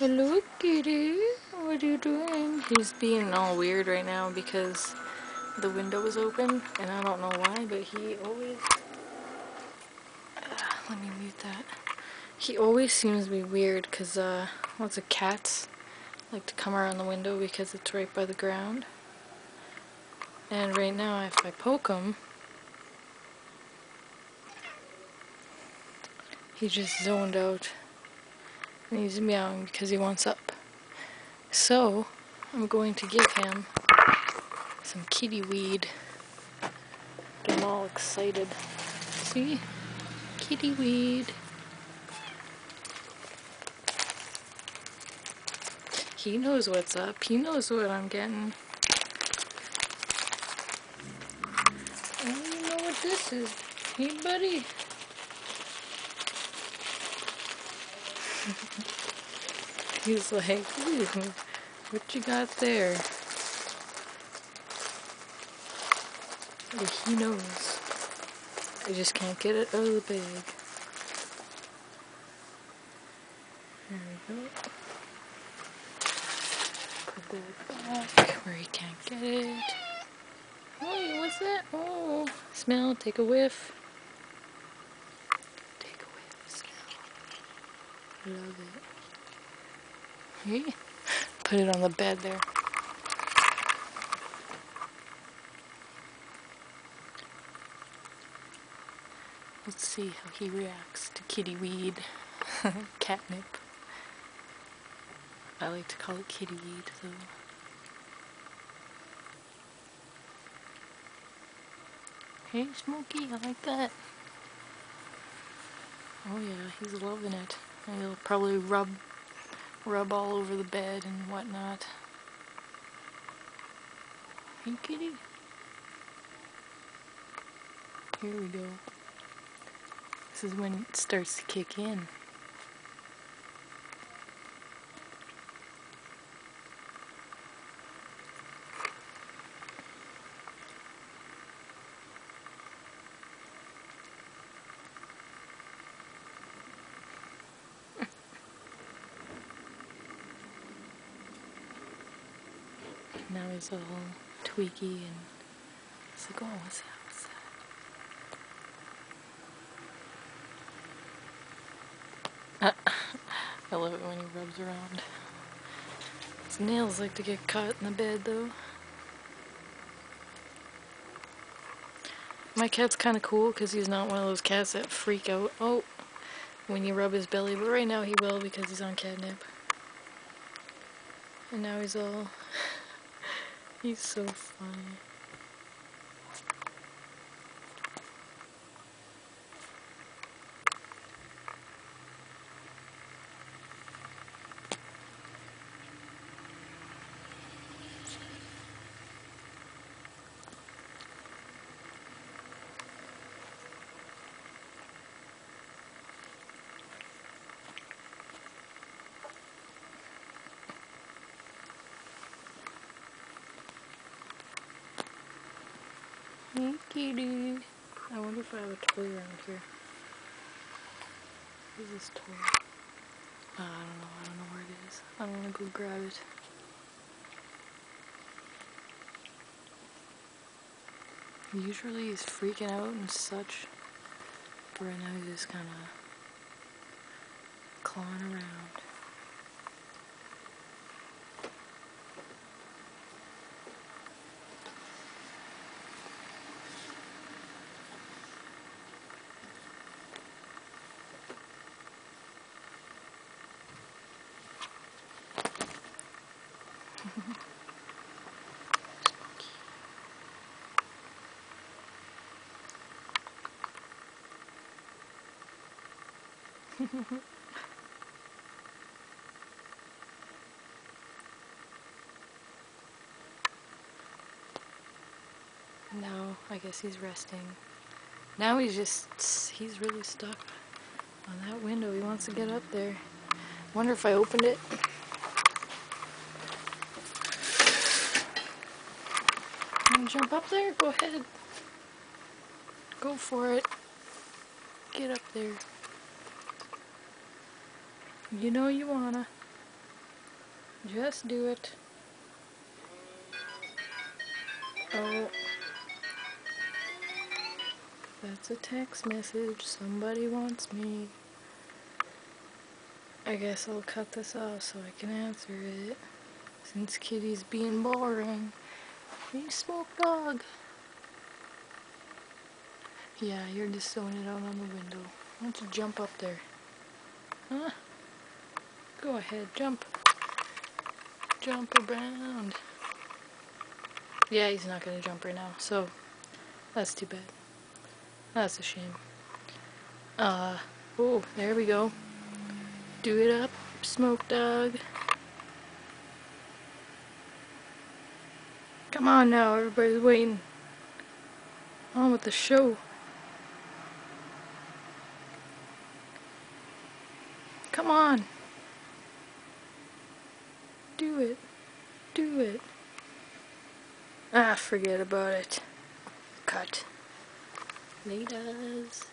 Hello, kitty. What are you doing? He's being all weird right now because the window is open, and I don't know why, but he always... let me mute that. He always seems to be weird because, lots of cats like to come around the window because it's right by the ground. And right now, if I poke him, he just zoned out. And he's meowing because he wants up. So, I'm going to give him some kitty weed. Get him all excited. See? Kitty weed. He knows what's up. He knows what I'm getting. Oh, you know what this is. Hey, buddy. He's like, ooh, what you got there? But he knows. I just can't get it out of the bag. There we go. Put that back where he can't get it. Oh, what's that? Oh, smell, take a whiff. Take a whiff, smell. Love it. Hey, put it on the bed there. Let's see how he reacts to kitty weed. Catnip. I like to call it kitty weed, though. Hey, Smokey, I like that. Oh yeah, he's loving it. And he'll probably rub all over the bed and whatnot. Hey, kitty. Here we go. This is when it starts to kick in. Now he's all tweaky and it's like, oh, what's that? What's that? I love it when he rubs around. His nails like to get caught in the bed, though. My cat's kind of cool because he's not one of those cats that freak out when you rub his belly, but right now he will because he's on catnip. And now he's all... he's so funny. Hey, kitty. I wonder if I have a toy around here. What is this toy? I don't know where it is. I don't want to go grab it. Usually he's freaking out and such, but right now he's just kind of clawing around. Now, I guess he's resting. Now he's really stuck on that window. He wants to get up there. Wonder if I opened it. You wanna jump up there? Go ahead. Go for it. Get up there. You know you wanna. Just do it. Oh. That's a text message. Somebody wants me. I guess I'll cut this off so I can answer it. Since Kitty's being boring. Hey, Smoke Dog. Yeah, you're just throwing it out on the window. Why don't you jump up there? Huh? Go ahead, jump. Jump around. Yeah, he's not gonna jump right now, so that's too bad. That's a shame. Oh, there we go. Do it up, Smoke Dog. Come on now, everybody's waiting. On with the show. Come on. Do it. Do it. Ah, forget about it. Cut. Laters.